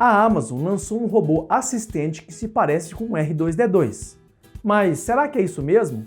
A Amazon lançou um robô assistente que se parece com o R2-D2. Mas será que é isso mesmo?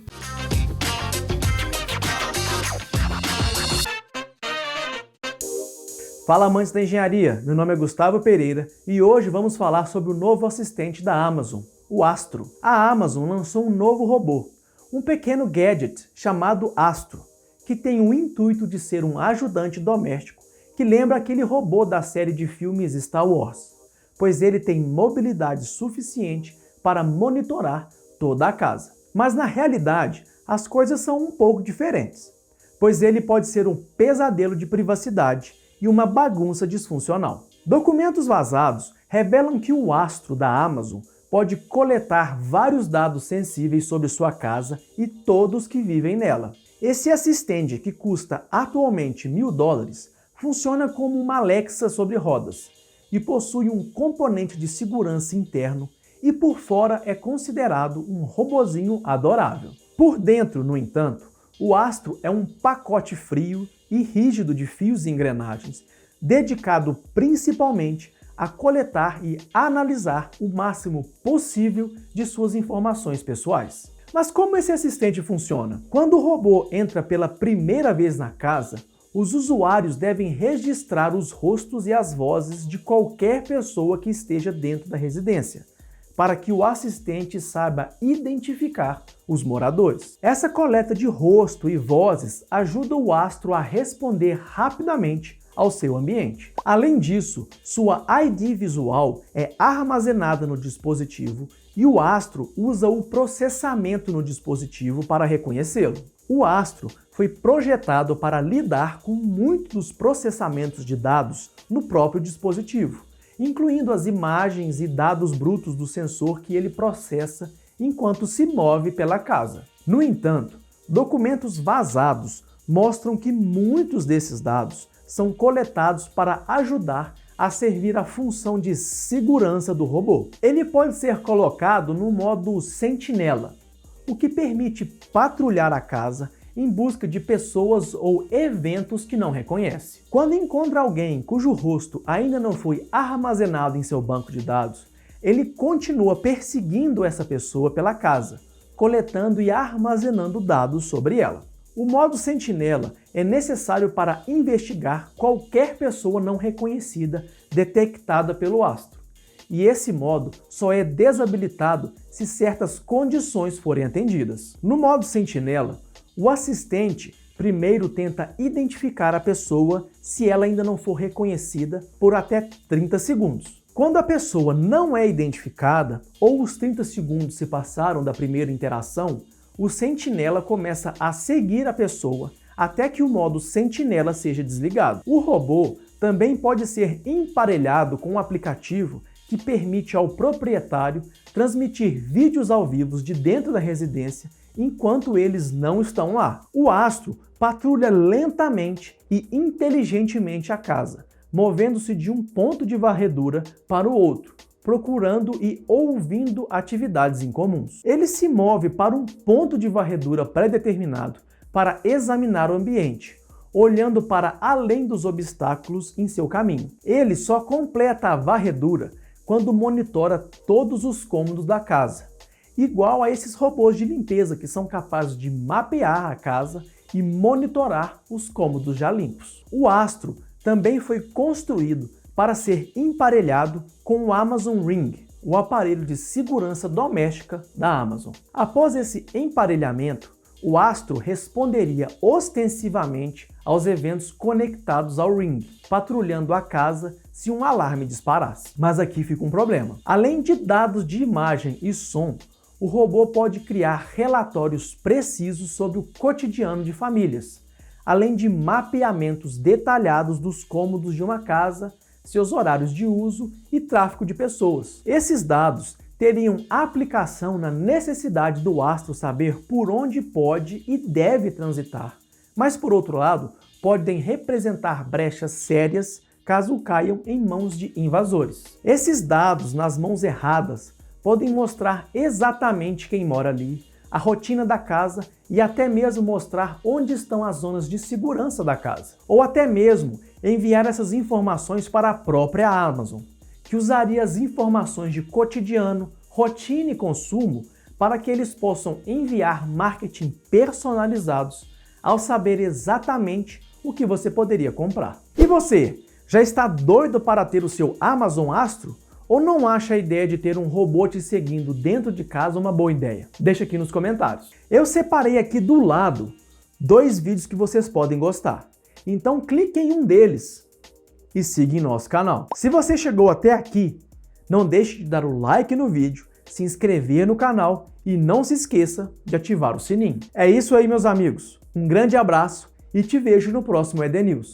Fala, amantes da engenharia, meu nome é Gustavo Pereira e hoje vamos falar sobre o novo assistente da Amazon, o Astro. A Amazon lançou um novo robô, um pequeno gadget chamado Astro, que tem o intuito de ser um ajudante doméstico que lembra aquele robô da série de filmes Star Wars, pois ele tem mobilidade suficiente para monitorar toda a casa. Mas na realidade, as coisas são um pouco diferentes, pois ele pode ser um pesadelo de privacidade e uma bagunça disfuncional. Documentos vazados revelam que o Astro da Amazon pode coletar vários dados sensíveis sobre sua casa e todos que vivem nela. Esse assistente, que custa atualmente $1000, funciona como uma Alexa sobre rodas e possui um componente de segurança interno e por fora é considerado um robozinho adorável. Por dentro, no entanto, o Astro é um pacote frio e rígido de fios e engrenagens, dedicado principalmente a coletar e analisar o máximo possível de suas informações pessoais. Mas como esse assistente funciona? Quando o robô entra pela primeira vez na casa, os usuários devem registrar os rostos e as vozes de qualquer pessoa que esteja dentro da residência, para que o assistente saiba identificar os moradores. Essa coleta de rosto e vozes ajuda o Astro a responder rapidamente ao seu ambiente. Além disso, sua ID visual é armazenada no dispositivo e o Astro usa o processamento no dispositivo para reconhecê-lo. O Astro foi projetado para lidar com muitos dos processamentos de dados no próprio dispositivo, incluindo as imagens e dados brutos do sensor que ele processa enquanto se move pela casa. No entanto, documentos vazados mostram que muitos desses dados são coletados para ajudar a servir a função de segurança do robô. Ele pode ser colocado no modo Sentinela, o que permite patrulhar a casa em busca de pessoas ou eventos que não reconhece. Quando encontra alguém cujo rosto ainda não foi armazenado em seu banco de dados, ele continua perseguindo essa pessoa pela casa, coletando e armazenando dados sobre ela. O modo Sentinela é necessário para investigar qualquer pessoa não reconhecida detectada pelo Astro, e esse modo só é desabilitado se certas condições forem atendidas. No modo Sentinela, o assistente primeiro tenta identificar a pessoa se ela ainda não for reconhecida por até 30 segundos. Quando a pessoa não é identificada ou os 30 segundos se passaram da primeira interação, o sentinela começa a seguir a pessoa até que o modo sentinela seja desligado. O robô também pode ser emparelhado com um aplicativo que permite ao proprietário transmitir vídeos ao vivo de dentro da residência enquanto eles não estão lá. O Astro patrulha lentamente e inteligentemente a casa, movendo-se de um ponto de varredura para o outro, procurando e ouvindo atividades incomuns. Ele se move para um ponto de varredura pré-determinado para examinar o ambiente, olhando para além dos obstáculos em seu caminho. Ele só completa a varredura quando monitora todos os cômodos da casa, igual a esses robôs de limpeza que são capazes de mapear a casa e monitorar os cômodos já limpos. O Astro também foi construído para ser emparelhado com o Amazon Ring, o aparelho de segurança doméstica da Amazon. Após esse emparelhamento, o Astro responderia ostensivamente aos eventos conectados ao Ring, patrulhando a casa se um alarme disparasse. Mas aqui fica um problema. Além de dados de imagem e som, o robô pode criar relatórios precisos sobre o cotidiano de famílias, além de mapeamentos detalhados dos cômodos de uma casa, seus horários de uso e tráfego de pessoas. Esses dados teriam aplicação na necessidade do Astro saber por onde pode e deve transitar, mas por outro lado, podem representar brechas sérias caso caiam em mãos de invasores. Esses dados nas mãos erradas podem mostrar exatamente quem mora ali, a rotina da casa e até mesmo mostrar onde estão as zonas de segurança da casa. Ou até mesmo enviar essas informações para a própria Amazon, que que usaria as informações de cotidiano, rotina e consumo para que eles possam enviar marketing personalizados ao saber exatamente o que você poderia comprar. E você, já está doido para ter o seu Amazon Astro? Ou não acha a ideia de ter um robô te seguindo dentro de casa uma boa ideia? Deixa aqui nos comentários. Eu separei aqui do lado 2 vídeos que vocês podem gostar. Então clique em um deles e siga em nosso canal. Se você chegou até aqui, não deixe de dar o like no vídeo, se inscrever no canal e não se esqueça de ativar o sininho. É isso aí, meus amigos. Um grande abraço e te vejo no próximo ED News.